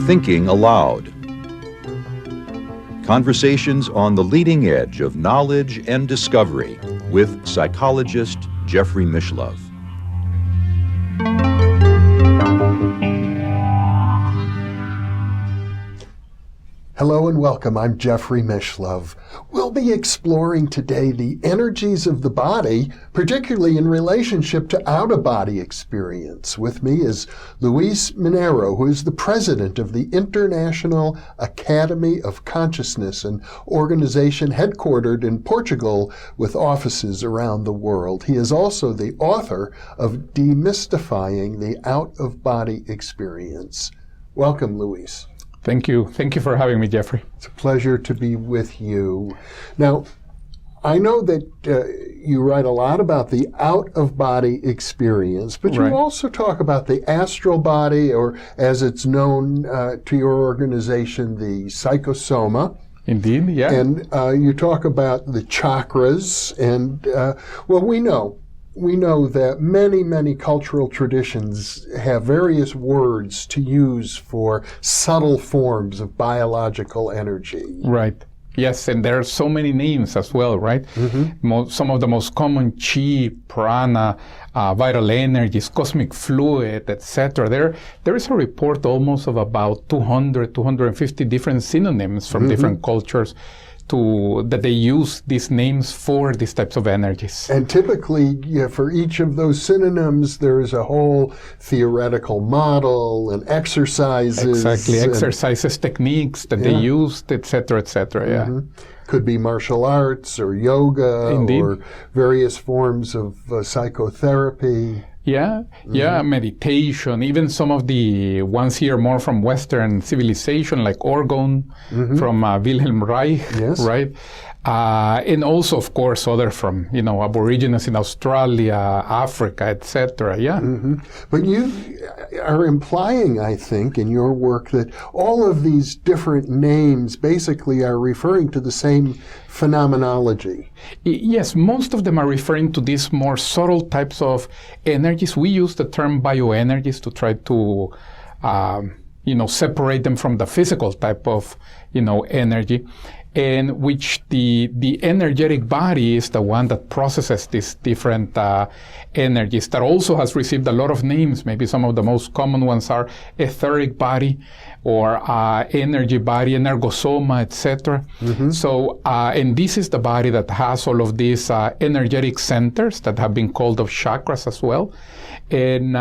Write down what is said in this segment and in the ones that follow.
Thinking Aloud. Conversations on the leading edge of knowledge and discovery with psychologist Jeffrey Mishlove. Hello and welcome. I'm Jeffrey Mishlove. We'll be exploring today the energies of the body, particularly in relationship to out-of-body experience. With me is Luis Minero, who is the president of the International Academy of Consciousness, an organization headquartered in Portugal with offices around the world. He is also the author of Demystifying the Out-of-Body Experience. Welcome, Luis. Thank you. Thank you for having me, Jeffrey. It's a pleasure to be with you. Now, I know that you write a lot about the out-of-body experience, but you also talk about the astral body, or as it's known to your organization, the psychosoma. Indeed, yeah. And you talk about the chakras, and we know that many cultural traditions have various words to use for subtle forms of biological energy. Right. Yes, and there are so many names as well, right? Mm-hmm. Some of the most common: chi, prana, vital energies, cosmic fluid, etc. There is a report almost of about 250 different synonyms from different cultures that they use these names for these types of energies. And typically, for each of those synonyms, there is a whole theoretical model and exercises. Exactly, exercises, techniques that they used, etc., etc. Yeah. Could be martial arts or yoga. Indeed. Or various forms of psychotherapy. Yeah, meditation, even some of the ones here more from Western civilization, like orgone from Wilhelm Reich, right? And also, of course, other from, Aborigines in Australia, Africa, etc. Yeah. But you are implying, I think, in your work that all of these different names basically are referring to the same phenomenology. Yes, most of them are referring to these more subtle types of energies. We use the term bioenergies to try to, separate them from the physical type of, energy. In which the energetic body is the one that processes these different energies, that also has received a lot of names. Maybe some of the most common ones are etheric body, or energy body, energosoma, etc. So, and this is the body that has all of these energetic centers that have been called of chakras as well. And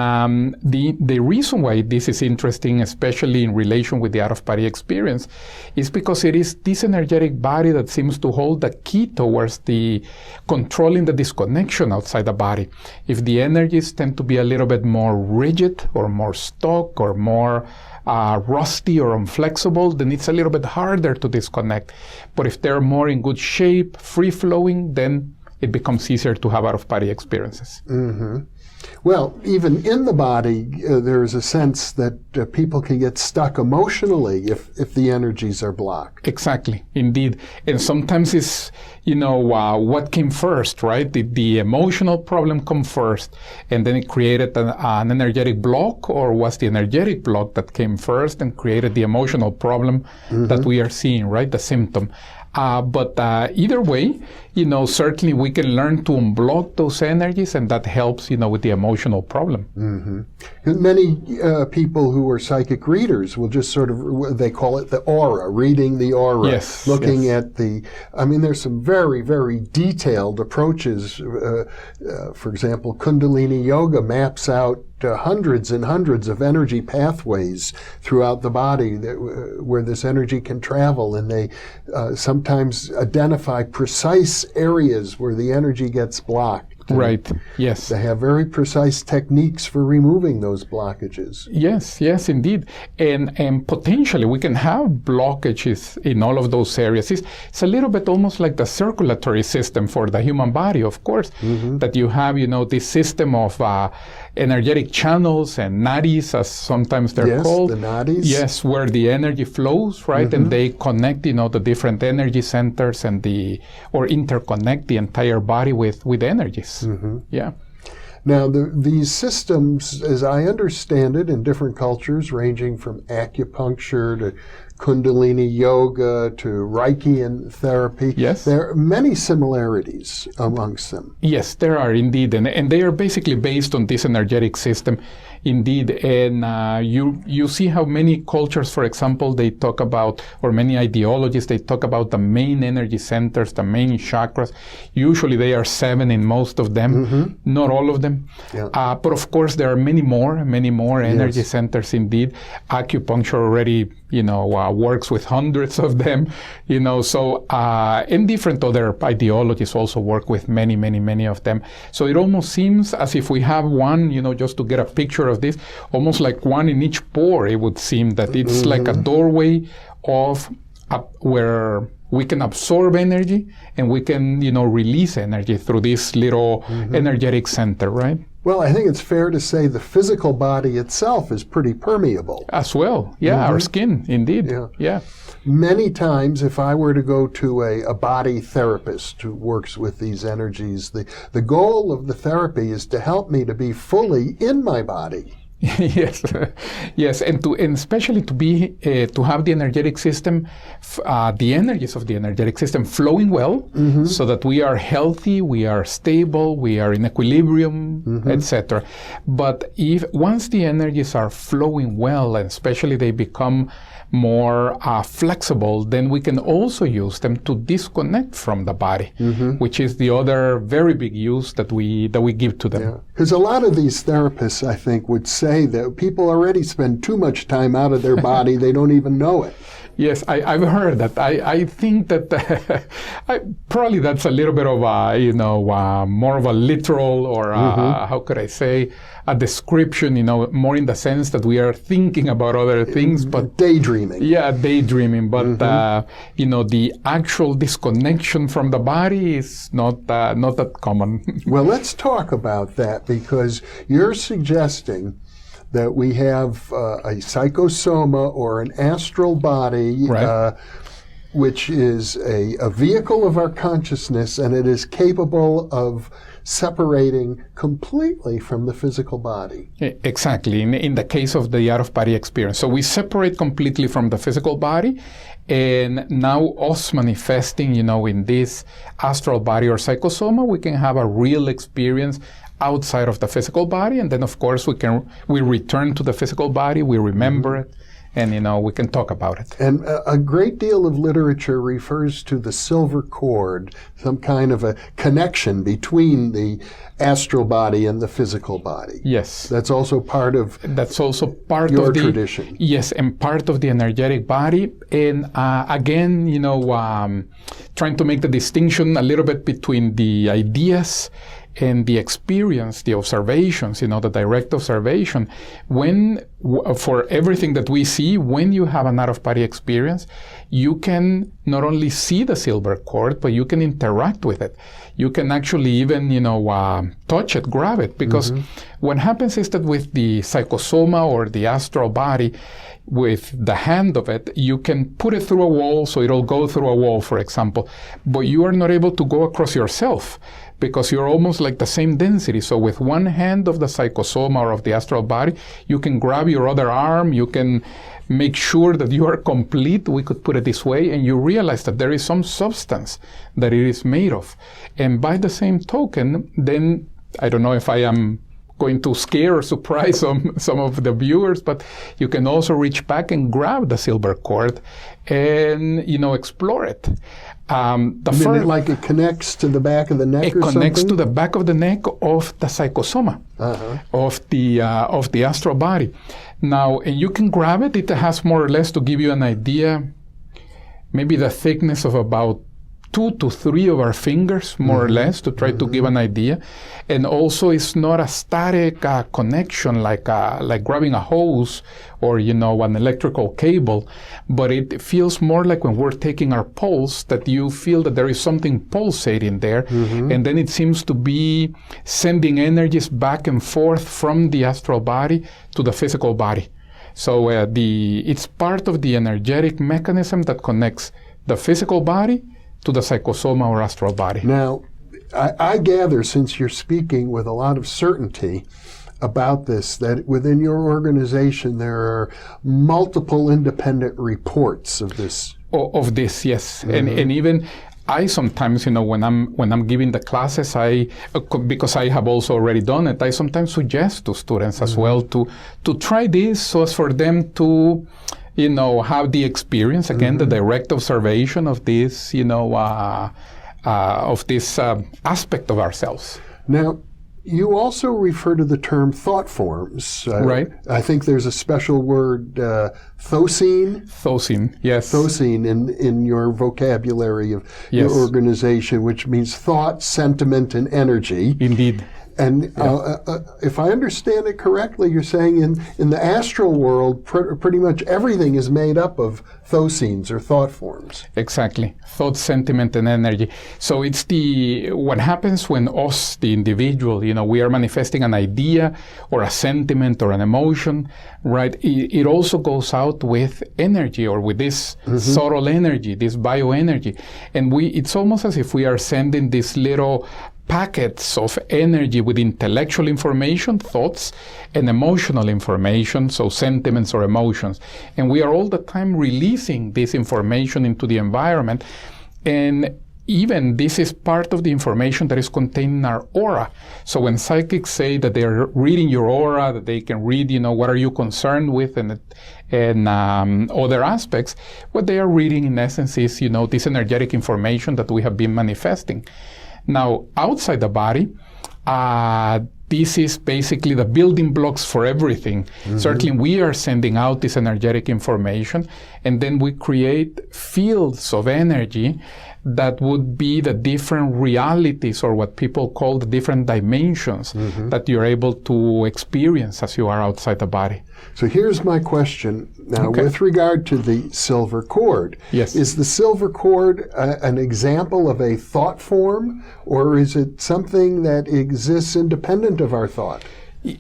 the reason why this is interesting, especially in relation with the out-of-body experience, is because it is this energetic body that seems to hold the key towards the controlling the disconnection outside the body. If the energies tend to be a little bit more rigid or more stuck or more rusty or inflexible, then it's a little bit harder to disconnect. But if they're more in good shape, free-flowing, then it becomes easier to have out-of-body experiences. Well, even in the body, there is a sense that people can get stuck emotionally if the energies are blocked. Exactly, indeed. And sometimes it's, what came first, right? Did the emotional problem come first, and then it created an energetic block, or was the energetic block that came first and created the emotional problem that we are seeing, right? The symptom. But either way, certainly we can learn to unblock those energies, and that helps, with the emotional problem. Many people who are psychic readers will just they call it the aura, reading the aura, looking at there's some very detailed approaches. For example, Kundalini Yoga maps out hundreds and hundreds of energy pathways throughout the body where this energy can travel, and they sometimes identify precise areas where the energy gets blocked. Right, yes. They have very precise techniques for removing those blockages. Yes, indeed. And potentially we can have blockages in all of those areas. It's a little bit almost like the circulatory system for the human body, of course, that you have, this system of energetic channels and nadis, as sometimes they're called. Yes, the nadis. Yes, where the energy flows, right? And they connect, the different energy centers or interconnect the entire body with energies. Yeah. Now, these systems, as I understand it, in different cultures, ranging from acupuncture to Kundalini yoga to Reiki and therapy, yes, there are many similarities amongst them. Yes, there are indeed, and they are basically based on this energetic system, indeed. And you see how many cultures, for example, they talk about, or many ideologies, they talk about the main energy centers, the main chakras. Usually they are 7 in most of them, not all of them. Yeah. But of course, there are many more energy centers indeed. Acupuncture already, works with hundreds of them, so, and different other ideologies also work with many of them. So it almost seems as if we have one, just to get a picture of this, almost like one in each pore. It would seem that it's like a doorway of where we can absorb energy and we can, release energy through this little energetic center, right? Well, I think it's fair to say the physical body itself is pretty permeable. As well, yeah, our skin, indeed, yeah. Many times, if I were to go to a body therapist who works with these energies, the goal of the therapy is to help me to be fully in my body. yes, and especially to have the energetic system, the energies of the energetic system flowing well, so that we are healthy, we are stable, we are in equilibrium, etc. But once the energies are flowing well, and especially they become more flexible, then we can also use them to disconnect from the body, which is the other very big use that we give to them. Because a lot of these therapists, I think, would say that people already spend too much time out of their body, they don't even know it. Yes, I've heard that. I think that probably that's a little bit of more of a literal, or how could I say, a description, more in the sense that we are thinking about other things, but daydreaming. Yeah, daydreaming. But the actual disconnection from the body is not that common. Well, let's talk about that, because you're suggesting that we have a psychosoma, or an astral body, right, which is a vehicle of our consciousness, and it is capable of separating completely from the physical body. Exactly, in the case of the out-of-body experience. So we separate completely from the physical body, and now us manifesting, in this astral body or psychosoma, we can have a real experience outside of the physical body, and then of course we return to the physical body, we remember it, and we can talk about it. And a great deal of literature refers to the silver cord, some kind of a connection between the astral body and the physical body. Yes. That's also part of your tradition. Yes, and part of the energetic body. And again, trying to make the distinction a little bit between the ideas and the experience, the observations, the direct observation. For everything that we see, when you have an out-of-body experience, you can not only see the silver cord, but you can interact with it. You can actually even, touch it, grab it, because what happens is that with the psychosoma or the astral body, with the hand of it, you can put it through a wall, so it'll go through a wall, for example, but you are not able to go across yourself, because you're almost like the same density. So with one hand of the psychosoma or of the astral body, you can grab your other arm, you can make sure that you are complete, we could put it this way, and you realize that there is some substance that it is made of. And by the same token, then, I don't know if I am going to scare or surprise some of the viewers, but you can also reach back and grab the silver cord and, explore it. Like it connects to the back of the neck or something? It connects to the back of the neck of the psychosoma, of the astral body. Now, and you can grab it. It has more or less, to give you an idea, maybe the thickness of about 2 to 3 of our fingers, more or less, to try to give an idea. And also, it's not a static connection like grabbing a hose or, an electrical cable, but it feels more like when we're taking our pulse, that you feel that there is something pulsating there, and then it seems to be sending energies back and forth from the astral body to the physical body. So it's part of the energetic mechanism that connects the physical body to the psychosoma or astral body. Now, I gather, since you're speaking with a lot of certainty about this, that within your organization there are multiple independent reports of this. Of this, yes. And even I sometimes, when I'm giving the classes, because I have also already done it, I sometimes suggest to students as well to try this, so as for them to, have the experience, again, the direct observation of this, aspect of ourselves. Now, you also refer to the term thought forms. Right. I think there's a special word, thosene. Thosene, yes. Thosene in your vocabulary of your organization, which means thought, sentiment, and energy. Indeed. And if I understand it correctly, you're saying in the astral world, pretty much everything is made up of thosenes or thought forms. Exactly. Thought, sentiment, and energy. So it's what happens when us, the individual, we are manifesting an idea or a sentiment or an emotion, right? It also goes out with energy, or with this subtle energy, this bioenergy. And it's almost as if we are sending this little packets of energy with intellectual information, thoughts, and emotional information, so sentiments or emotions. And we are all the time releasing this information into the environment. And even this is part of the information that is contained in our aura. So when psychics say that they're reading your aura, that they can read, what are you concerned with, and other aspects, what they are reading in essence is, this energetic information that we have been manifesting. Now, outside the body, this is basically the building blocks for everything. Certainly, we are sending out this energetic information, and then we create fields of energy that would be the different realities, or what people call the different dimensions that you're able to experience as you are outside the body. So here's my question now, with regard to the silver cord. Yes. Is the silver cord an example of a thought form, or is it something that exists independent of our thought?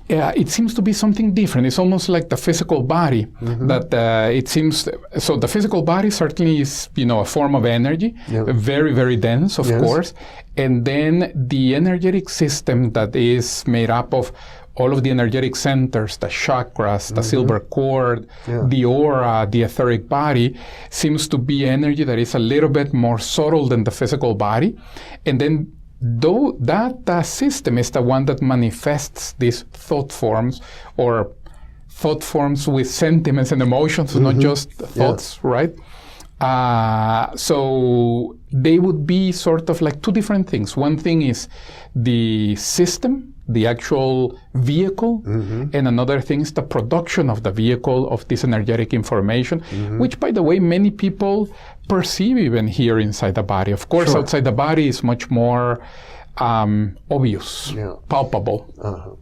Yeah, it seems to be something different. It's almost like the physical body. That it seems. So the physical body certainly is, a form of energy, very, very dense, of course. And then the energetic system that is made up of all of the energetic centers, the chakras, the silver cord, the aura, the etheric body, seems to be energy that is a little bit more subtle than the physical body. And then that system is the one that manifests these thought forms, or thought forms with sentiments and emotions, not just thoughts, right? So they would be sort of like two different things. One thing is the system, the actual vehicle, and another thing is the production of the vehicle of this energetic information, which, by the way, many people perceive even here inside the body. Of course, outside the body is much more obvious, palpable.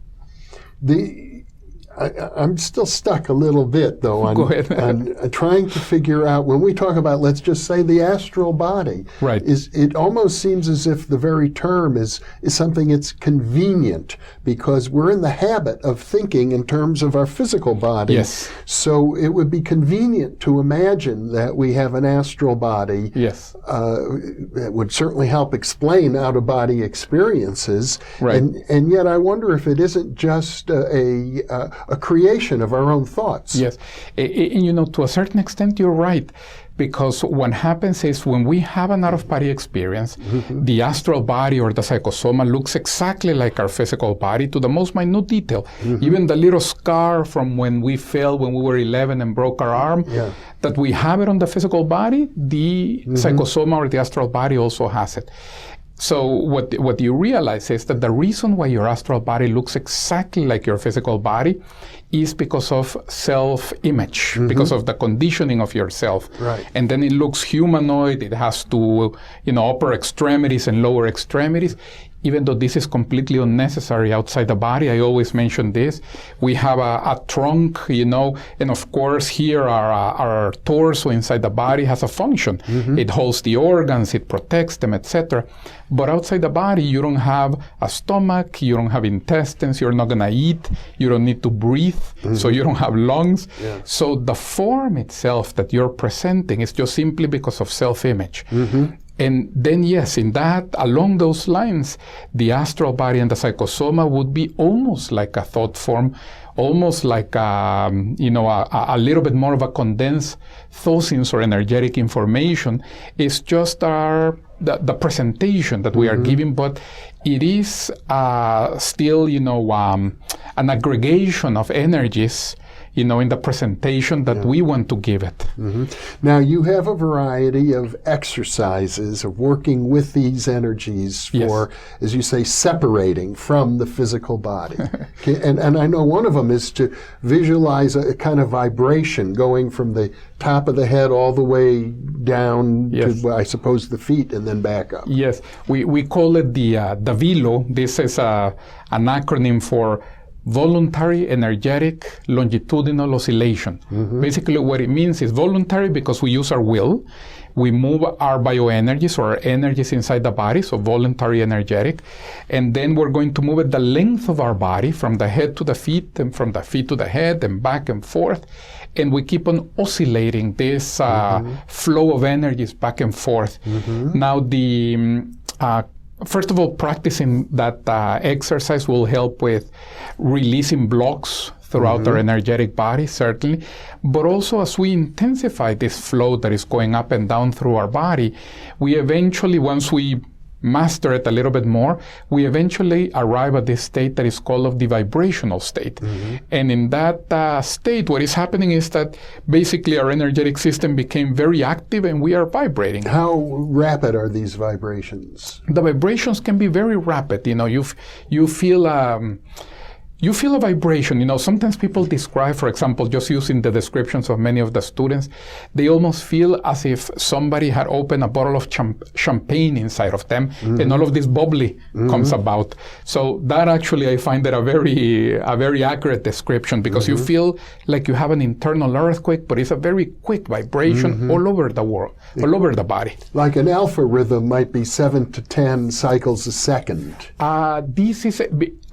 I'm still stuck a little bit, though, on trying to figure out, when we talk about, let's just say, the astral body, it almost seems as if the very term is something that's convenient, because we're in the habit of thinking in terms of our physical body. Yes. So it would be convenient to imagine that we have an astral body. Yes. That would certainly help explain out-of-body experiences. Right. And yet I wonder if it isn't just a creation of our own thoughts. Yes. And to a certain extent, you're right. Because what happens is, when we have an out-of-body experience, the astral body or the psychosoma looks exactly like our physical body to the most minute detail. Even the little scar from when we fell when we were 11 and broke our arm, that we have it on the physical body, the psychosoma or the astral body also has it. So what you realize is that the reason why your astral body looks exactly like your physical body is because of self-image, because of the conditioning of yourself. Right. And then it looks humanoid. It has two, upper extremities and lower extremities. Even though this is completely unnecessary outside the body, I always mention this. We have a trunk, and of course here our torso inside the body has a function. It holds the organs, it protects them, etc. But outside the body, you don't have a stomach, you don't have intestines, you're not gonna eat, you don't need to breathe, so you don't have lungs. So the form itself that you're presenting is just simply because of self-image. And then, yes, along those lines, the astral body and the psychosoma would be almost like a thought form, almost like, a little bit more of a condensed thosenes or energetic information. It's just the presentation that we are giving, but it is still, an aggregation of energies, in the presentation that we want to give it. Now, you have a variety of exercises of working with these energies for, as you say, separating from the physical body. And I know one of them is to visualize a kind of vibration going from the top of the head all the way down to, I suppose, the feet and then back up. Yes, we call it the VILO. This is an acronym for Voluntary Energetic Longitudinal Oscillation. Basically what it means is voluntary because we use our will. We move our bioenergies or our energies inside the body, so voluntary energetic. And then we're going to move it the length of our body from the head to the feet and from the feet to the head and back and forth. And we keep on oscillating this flow of energies back and forth. Now first of all, practicing that exercise will help with releasing blocks throughout our energetic body, certainly. But also, as we intensify this flow that is going up and down through our body, we eventually, once we master it a little bit more, we eventually arrive at this state that is called of the vibrational state. And in that state, what is happening is that basically our energetic system became very active and we are vibrating. How rapid are these vibrations? The vibrations can be very rapid. You feel a vibration. Sometimes people describe, for example, just using the descriptions of many of the students, they almost feel as if somebody had opened a bottle of champagne inside of them, and all of this bubbly comes about. So that actually, I find that a very accurate description, because you feel like you have an internal earthquake, but it's a very quick vibration all over the world, all over the body. Like an alpha rhythm might be 7 to 10 cycles a second. This is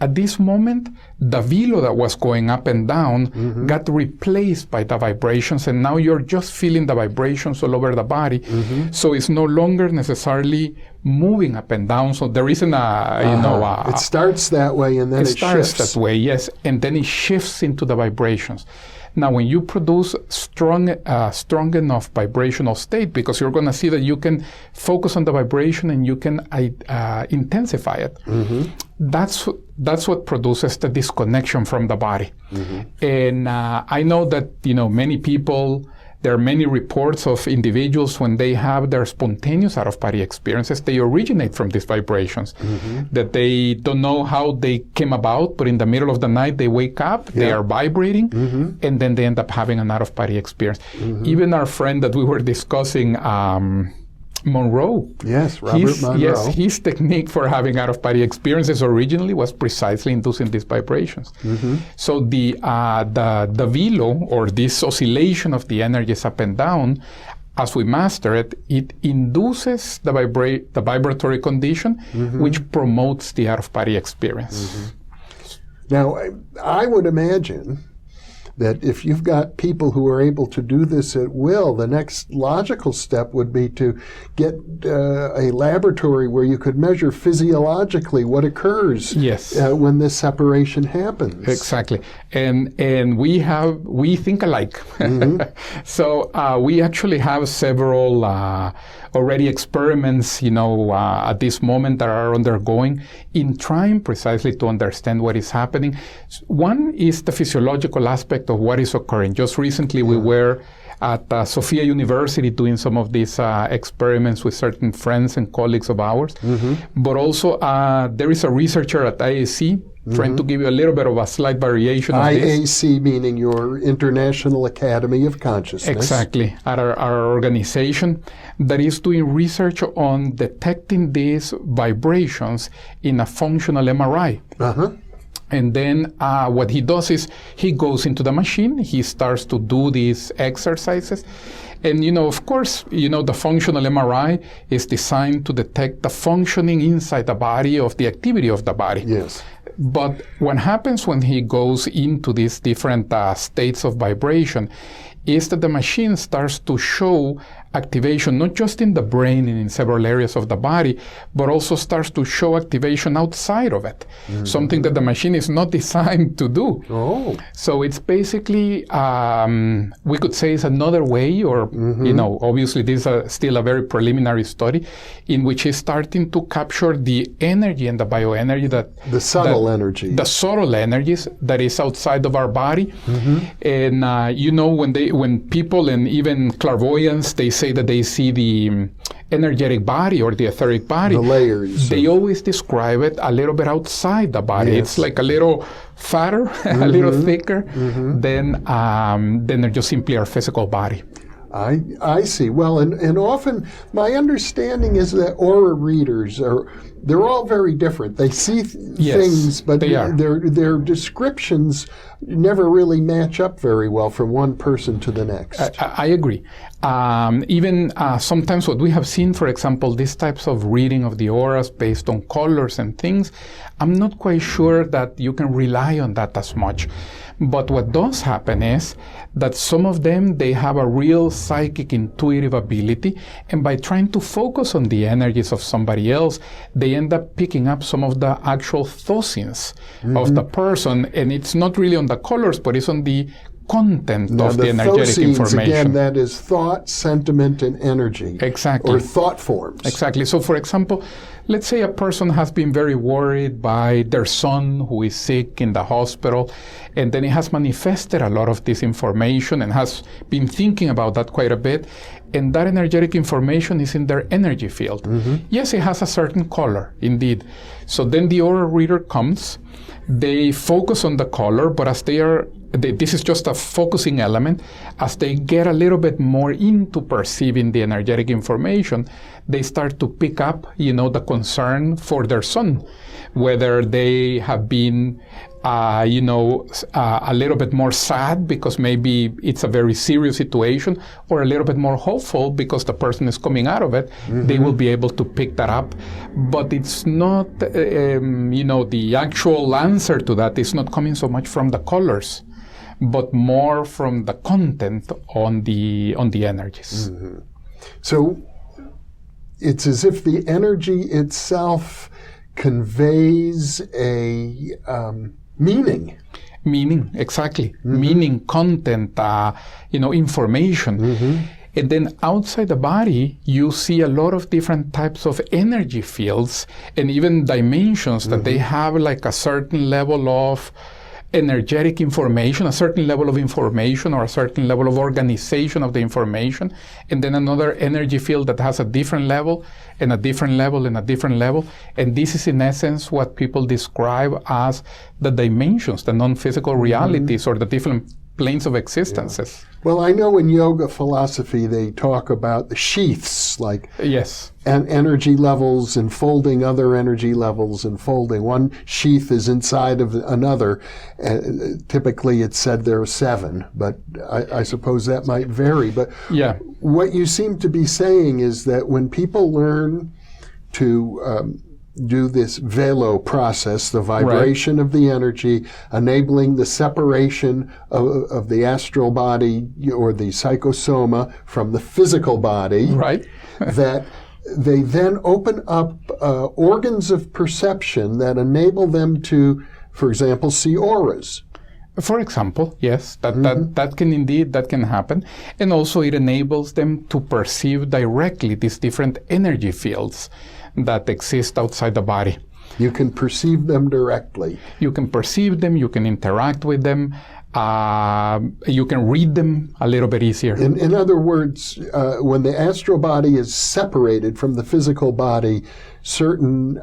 at this moment, the velo that was going up and down got replaced by the vibrations, and now you're just feeling the vibrations all over the body. So it's no longer necessarily moving up and down. So there isn't it starts that way and then it starts shifts. that way, yes, and then it shifts into the vibrations. Now, when you produce strong enough vibrational state, because you're going to see that you can focus on the vibration and you can intensify it, that's what produces the disconnection from the body. And I know that, many people, there are many reports of individuals when they have their spontaneous out-of-body experiences, they originate from these vibrations, that they don't know how they came about, but in the middle of the night they wake up, they are vibrating, and then they end up having an out-of-body experience. Even our friend that we were discussing, Monroe. Yes, Robert Monroe. Yes, his technique for having out-of-body experiences originally was precisely inducing these vibrations. So the velo, or this oscillation of the energies up and down, as we master it, it induces the vibratory condition, which promotes the out-of-body experience. Now, I would imagine that if you've got people who are able to do this at will, the next logical step would be to get a laboratory where you could measure physiologically what occurs when this separation happens. Exactly. And we think alike. So we actually have several already experiments, at this moment that are undergoing in trying precisely to understand what is happening. One is the physiological aspect of what is occurring. Just recently we were at Sophia University doing some of these experiments with certain friends and colleagues of ours. But also there is a researcher at IAC trying to give you a little bit of a slight variation of this. IAC meaning your International Academy of Consciousness. Exactly, at our organization that is doing research on detecting these vibrations in a functional MRI. And then what he does is he goes into the machine, he starts to do these exercises. And, of course, the functional MRI is designed to detect the functioning inside the body of the activity of the body. Yes. But what happens when he goes into these different states of vibration is that the machine starts to show activation not just in the brain and in several areas of the body, but also starts to show activation outside of it, something that the machine is not designed to do. Oh. So it's basically, we could say it's another way, or, you know, obviously this is still a very preliminary study in which it's starting to capture the energy and the bioenergy the subtle energy. The subtle energies that is outside of our body. And, you know, when people and even clairvoyants, they say that they see the energetic body or the etheric body. The layers. They always describe it a little bit outside the body. Yes. It's like a little fatter, a little thicker than just simply our physical body. I see. Well, and often my understanding is that aura readers they're all very different. They see things, but their descriptions never really match up very well from one person to the next. I agree. Even sometimes what we have seen, for example, these types of reading of the auras based on colors and things, I'm not quite sure that you can rely on that as much. But what does happen is that some of them, they have a real psychic intuitive ability, and by trying to focus on the energies of somebody else, they end up picking up some of the actual thosenes of the person, and it's not really on the colors, but it's on the content of the energetic thosenes, information. Again, that is thought, sentiment, and energy. Exactly. Or thought forms. Exactly. So, for example, let's say a person has been very worried by their son who is sick in the hospital, and then he has manifested a lot of this information and has been thinking about that quite a bit, and that energetic information is in their energy field. Yes, it has a certain color, indeed. So then the aura reader comes, they focus on the color, but as this is just a focusing element. As they get a little bit more into perceiving the energetic information, they start to pick up, the concern for their son, whether they have been, a little bit more sad because maybe it's a very serious situation, or a little bit more hopeful because the person is coming out of it. They will be able to pick that up. But it's not, the actual answer to that is not coming so much from the colors, but more from the content on the energies. So it's as if the energy itself conveys a meaning. Meaning, exactly. Meaning, content, information. And then outside the body, you see a lot of different types of energy fields and even dimensions that they have like a certain level of energetic information, a certain level of information or a certain level of organization of the information, and then another energy field that has a different level and a different level and a different level. And this is in essence what people describe as the dimensions, the non-physical realities or the different planes of existences. Well, I know in yoga philosophy they talk about the sheaths, like energy levels enfolding other energy levels enfolding. One sheath is inside of another. Typically it's said there are 7, but I suppose that might vary. But what you seem to be saying is that when people learn to do this velo process, the vibration of the energy, enabling the separation of the astral body or the psychosoma from the physical body, that they then open up organs of perception that enable them to, for example, see auras. For example, yes, that can happen. And also it enables them to perceive directly these different energy fields that exist outside the body. You can perceive them directly. You can perceive them, you can interact with them, you can read them a little bit easier. In other words, when the astral body is separated from the physical body, certain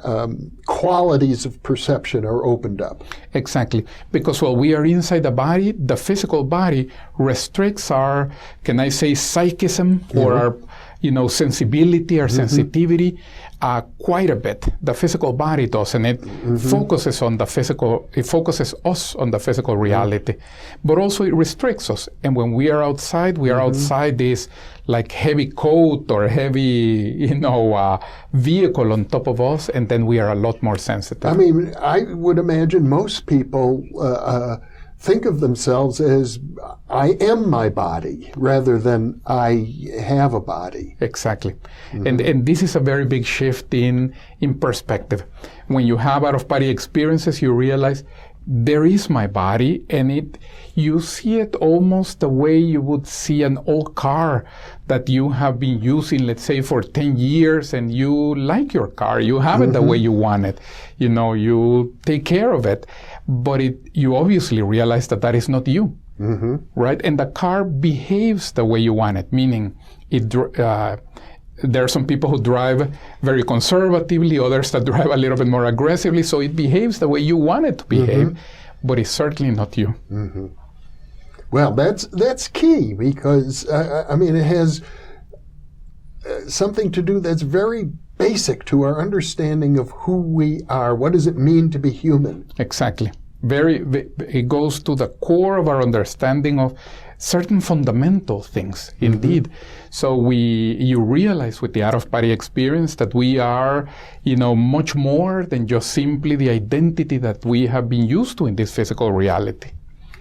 qualities of perception are opened up. Exactly. Because while we are inside the body, the physical body restricts our, can I say, psychism or our sensibility or sensitivity quite a bit. The physical body does, and it focuses on the physical, it focuses us on the physical reality. But also it restricts us. And when we are outside, we are outside this like heavy coat or heavy, vehicle on top of us, and then we are a lot more sensitive. I mean, I would imagine most people think of themselves as, I am my body, rather than I have a body. Exactly. And this is a very big shift in perspective. When you have out-of-body experiences, you realize there is my body, and you see it almost the way you would see an old car that you have been using, let's say, for 10 years, and you like your car. You have it the way you want it. You know, you take care of it. But you obviously realize that is not you, right? And the car behaves the way you want it, meaning there are some people who drive very conservatively, others that drive a little bit more aggressively, so it behaves the way you want it to behave, but it's certainly not you. Well, that's key, because, I mean, it has something to do that's very basic to our understanding of who we are. What does it mean to be human? Exactly. It goes to the core of our understanding of certain fundamental things, indeed. So you realize with the out-of-body experience that we are, much more than just simply the identity that we have been used to in this physical reality,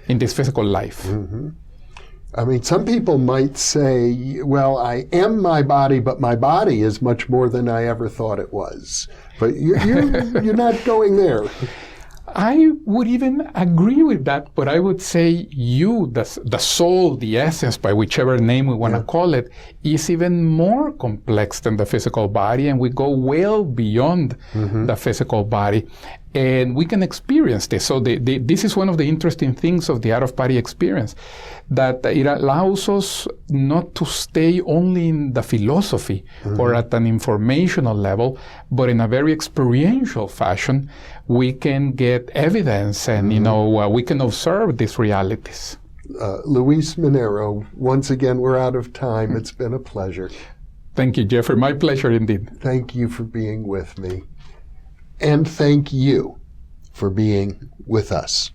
in this physical life. I mean, some people might say, well, I am my body, but my body is much more than I ever thought it was. But you're not going there. I would even agree with that, but I would say the soul, the essence, by whichever name we want to call it, is even more complex than the physical body, and we go well beyond the physical body. And we can experience this. So this is one of the interesting things of the out-of-body experience, that it allows us not to stay only in the philosophy or at an informational level, but in a very experiential fashion, we can get evidence and, we can observe these realities. Luis Minero, once again, we're out of time. It's been a pleasure. Thank you, Jeffrey. My pleasure indeed. Thank you for being with me. And thank you for being with us.